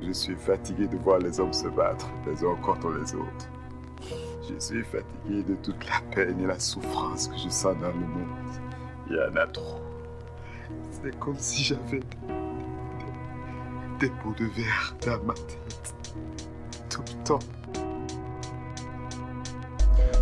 Je suis fatigué de voir les hommes se battre les uns contre les autres. Je suis fatigué de toute la peine et la souffrance que je sens dans le monde. Il y en a trop. C'est comme si j'avais des pots de verre dans ma tête. Tout le temps.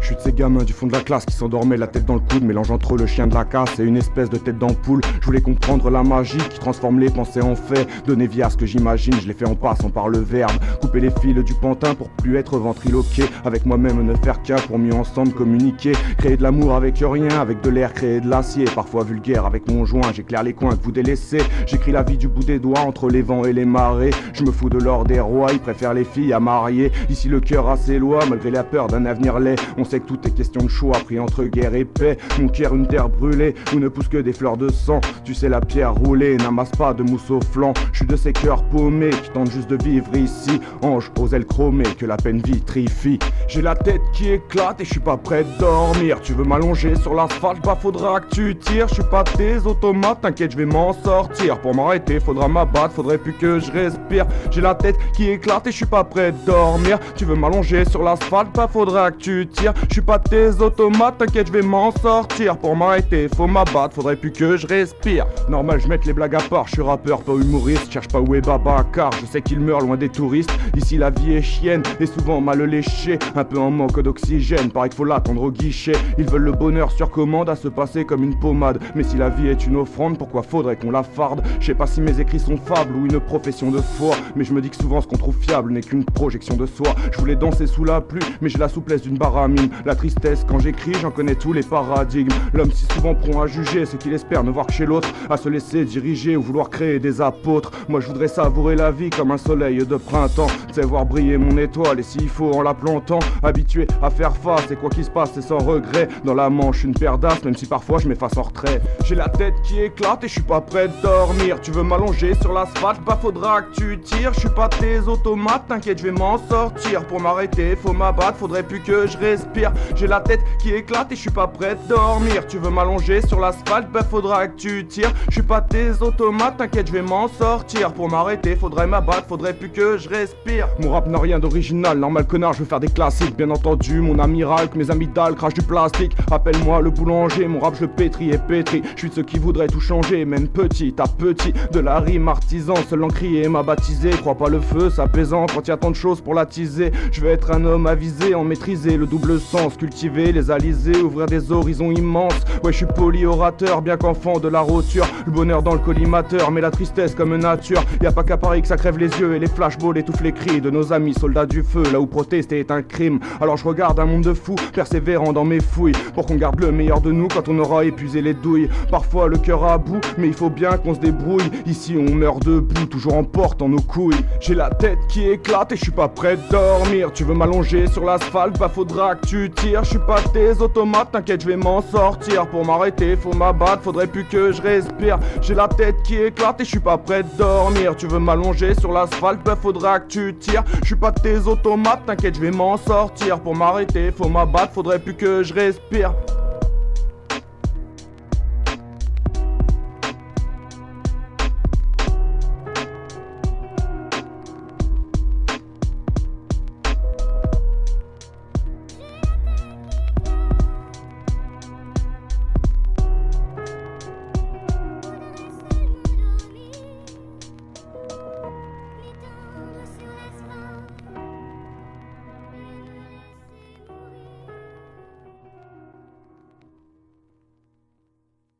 Je suis de ces gamins du fond de la classe qui s'endormaient la tête dans le coude, mélangeant trop le chien de la casse et une espèce de tête d'ampoule. Je voulais comprendre la magie qui transforme les pensées en faits, donner vie à ce que j'imagine, je l'ai fait en passant par le verbe. Couper les fils du pantin pour plus être ventriloqué, avec moi-même ne faire qu'un pour mieux ensemble communiquer. Créer de l'amour avec rien, avec de l'air, créer de l'acier, parfois vulgaire avec mon joint, j'éclaire les coins que vous délaissez. J'écris la vie du bout des doigts entre les vents et les marées. Je me fous de l'or des rois, ils préfèrent les filles à marier. Ici le cœur a ses lois, malgré la peur d'un avenir laid. On sait que tout est question de choix, pris entre guerre et paix. Mon cœur une terre brûlée, où ne poussent que des fleurs de sang. Tu sais la pierre roulée, n'amasse pas de mousse au flanc. Je suis de ces cœurs paumés, qui tentent juste de vivre ici. Ange aux ailes chromées, que la peine vitrifie. J'ai la tête qui éclate et je suis pas prêt de dormir. Tu veux m'allonger sur l'asphalte, bah faudra que tu tires. Je suis pas tes automates, t'inquiète je vais m'en sortir. Pour m'arrêter faudra m'abattre, faudrait plus que je respire. J'ai la tête qui éclate et je suis pas prêt de dormir. Tu veux m'allonger sur l'asphalte, bah faudra que tu tires. Je suis pas tes automates, t'inquiète je vais m'en sortir. Pour m'arrêter faut m'abattre, faudrait plus que je respire. Normal je mette les blagues à part, je suis rappeur pas humoriste. Cherche pas où est Babacar, je sais qu'il meurt loin des touristes. Ici la vie est chienne et souvent mal léchée, un peu en manque d'oxygène, paraît qu'il faut l'attendre au guichet. Ils veulent le bonheur sur commande, à se passer comme une pommade. Mais si la vie est une offrande, pourquoi faudrait qu'on la farde? Je sais pas si mes écrits sont fables ou une profession de foi, mais je me dis que souvent ce qu'on trouve fiable n'est qu'une projection de soi. Je voulais danser sous la pluie, mais j'ai la souplesse d'une baramine. La tristesse quand j'écris, j'en connais tous les paradigmes. L'homme si souvent prompt à juger ce qu'il espère ne voir que chez l'autre, à se laisser diriger ou vouloir créer des apôtres. Moi je voudrais savourer la vie comme un soleil de printemps, c'est voir briller mon étoile et s'il faut en la plantant. Habitué à faire face et quoi qu'il se passe c'est sans regret. Dans la manche une paire d'as, même si parfois je m'efface en retrait. J'ai la tête qui éclate et je suis pas prêt de dormir. Tu veux m'allonger sur l'asphalte, bah faudra que tu tires. Je suis pas tes automates, t'inquiète je vais m'en sortir. Pour m'arrêter faut m'abattre, faudrait plus que je respire. J'ai la tête qui éclate et je suis pas prêt de dormir. Tu veux m'allonger sur l'asphalte, bah faudra que tu tires. Je suis pas tes automates, t'inquiète je vais m'en sortir. Pour m'arrêter faudrait m'abattre, faudrait plus que je respire. Mon rap n'a rien d'original, normal connard je veux faire des classiques. Bien entendu mon amiral, que mes amygdales crachent du plastique. Appelle-moi le boulanger, mon rap je le pétris et pétris. Je suis de ceux qui voudraient tout changer, même petit à petit. De la rime artisan, seul l'encrier m'a baptisé. Crois pas le feu, c'est apaisant quand y a tant de choses pour l'attiser. Je veux être un homme avisé, en maîtriser le double sens. Cultiver les alizés, ouvrir des horizons immenses. Ouais je suis poly-orateur, bien qu'enfant de la roture. Le bonheur dans le collimateur, mais la tristesse comme nature. Y a pas qu'à Paris que ça crève les yeux et les flashballs étouffent les cris de nos amis soldats du feu. Là où protester est un crime, alors je regarde un monde de fous, persévérant dans mes fouilles, pour qu'on garde le meilleur de nous quand on aura épuisé les douilles. Parfois le cœur à bout, mais il faut bien qu'on se débrouille. Ici on meurt debout, toujours en portant nos couilles. J'ai la tête qui éclate et je suis pas prêt de dormir. Tu veux m'allonger sur l'asphalte, bah faudra que tu tires. Je suis pas tes automates, t'inquiète je vais m'en sortir. Pour m'arrêter faut m'abattre, faudrait plus que je respire. J'ai la tête qui éclate et je suis pas prêt de dormir. Tu veux m'allonger sur l'asphalte, bah faudra que tu tires. Je suis pas tes automates, t'inquiète je vais m'en sortir. Pour m'arrêter faut m'abattre, faudrait plus que je respire.